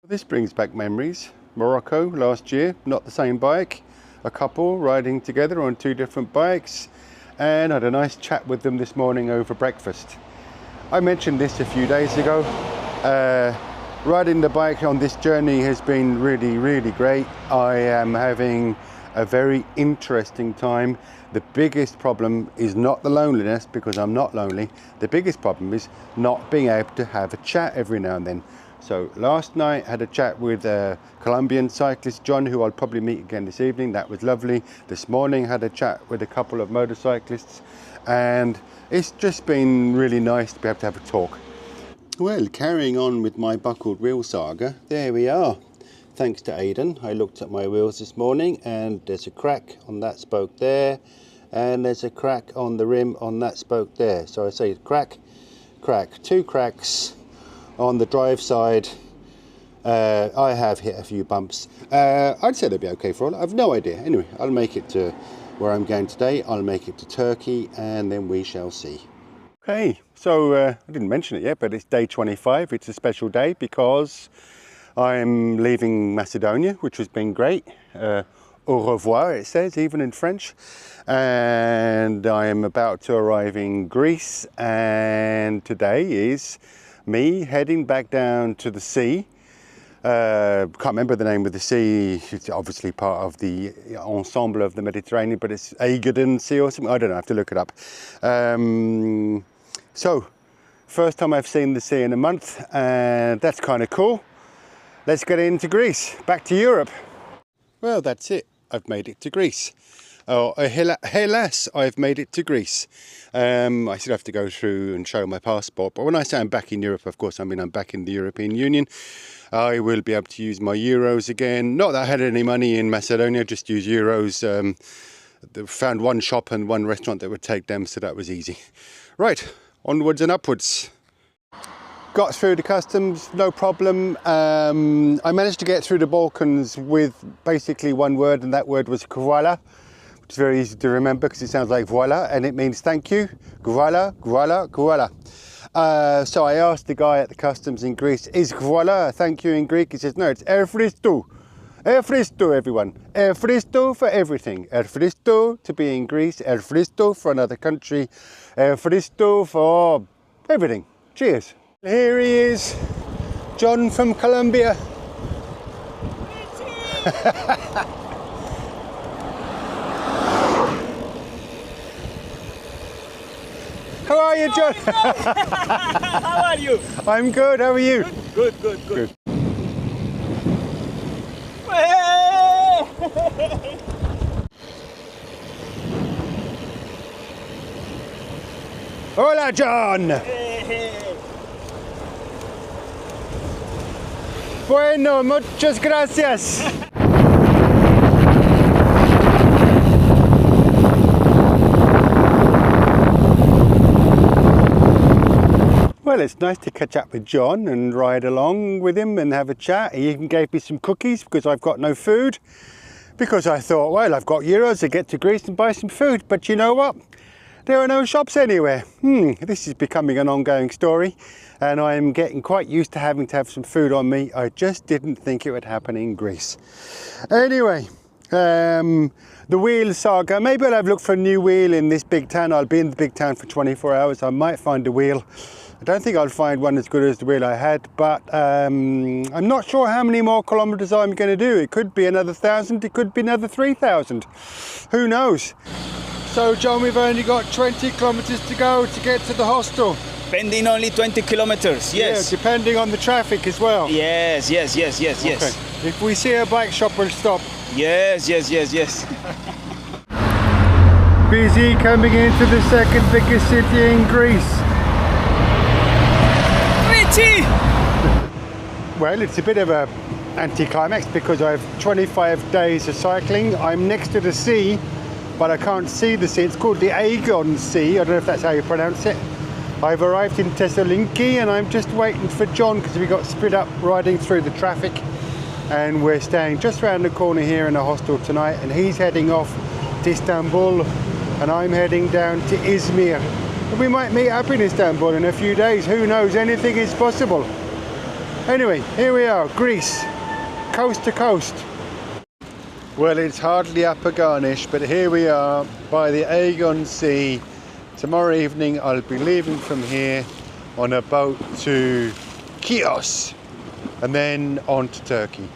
This brings back memories. Morocco last year, not the same bike. A couple riding together on two different bikes, and had a nice chat with them this morning over breakfast. I mentioned this a few days ago. Riding the bike on this journey has been really great. I am having a very interesting time. The biggest problem is not the loneliness, because I'm not lonely. The biggest problem is not being able to have a chat every now and then. So last night I had a chat with a Colombian cyclist, John, who I'll probably meet again this evening. That was lovely. This morning I had a chat with a couple of motorcyclists, and it's just been really nice to be able to have a talk. Well, carrying on with my buckled wheel saga, there we are. Thanks to Aidan, I looked at my wheels this morning and there's a crack on that spoke there, and there's a crack on the rim on that spoke there. So I say crack, crack, two cracks on the drive side. I have hit a few bumps. I'd say they'll be okay for all. I've no idea. Anyway, I'll make it to where I'm going today. I'll make it to Turkey, and then we shall see. Okay, so I didn't mention it yet, but it's day 25. It's a special day because I'm leaving Macedonia, which has been great. Au revoir, it says, even in French. And I am about to arrive in Greece, and today is me heading back down to the sea. Can't remember the name of the sea. It's obviously part of the ensemble of the Mediterranean, but it's Aegean Sea or something. I don't know, I have to look it up. So, first time I've seen the sea in a month, and that's kind of cool. Let's get into Greece, back to Europe. Well, that's it. I've made it to Greece. Oh, hélas, I've made it to Greece. I still have to go through and show my passport, but when I say I'm back in Europe, of course, I mean I'm back in the European Union. I will be able to use my euros again. Not that I had any money in Macedonia, just use euros. Found one shop and one restaurant that would take them, so that was easy. Right, onwards and upwards. Got through the customs, no problem. I managed to get through the Balkans with basically one word, and that word was hvala. It's very easy to remember because it sounds like voila, and it means thank you. Hvala, hvala, hvala. So I asked the guy at the customs in Greece, is hvala a thank you in Greek? He says, no, it's efristou. Efristou, everyone. Efristou for everything. Efristou to be in Greece. Efristou for another country. Efristou for everything. Cheers. Here he is, John from Colombia. How are you, John? How are you? I'm good, how are you? Good. Hola, John. Bueno, muchas gracias. Well, it's nice to catch up with John and ride along with him and have a chat. He even gave me some cookies because I've got no food. Because I thought, well, I've got euros to get to Greece and buy some food. But you know what? There are no shops anywhere. This is becoming an ongoing story, and I'm getting quite used to having to have some food on me. I just didn't think it would happen in Greece. Anyway, the wheel saga. Maybe I'll have looked for a new wheel in this big town. I'll be in the big town for 24 hours. I might find a wheel. I don't think I'll find one as good as the wheel I had, but I'm not sure how many more kilometers I'm going to do. It could be another 1,000, it could be another 3,000. Who knows? So, John, we've only got 20 kilometers to go to get to the hostel. Pending only 20 kilometers, yes. Yeah, depending on the traffic as well. Yes. Okay. If we see a bike shop, we'll stop. Yes. Busy coming into the second biggest city in Greece. Well, it's a bit of a anticlimax because I have 25 days of cycling. I'm next to the sea, but I can't see the sea. It's called the Aegean Sea. I don't know if that's how you pronounce it. I've arrived in Thessaloniki and I'm just waiting for John because we got split up riding through the traffic, and we're staying just around the corner here in a hostel tonight, and he's heading off to Istanbul and I'm heading down to Izmir. We might meet up in Istanbul in a few days. Who knows? Anything is possible. Anyway, here we are, Greece, coast to coast. Well, it's hardly upper garnish, but here we are by the Aegean Sea. Tomorrow evening I'll be leaving from here on a boat to Chios and then on to Turkey.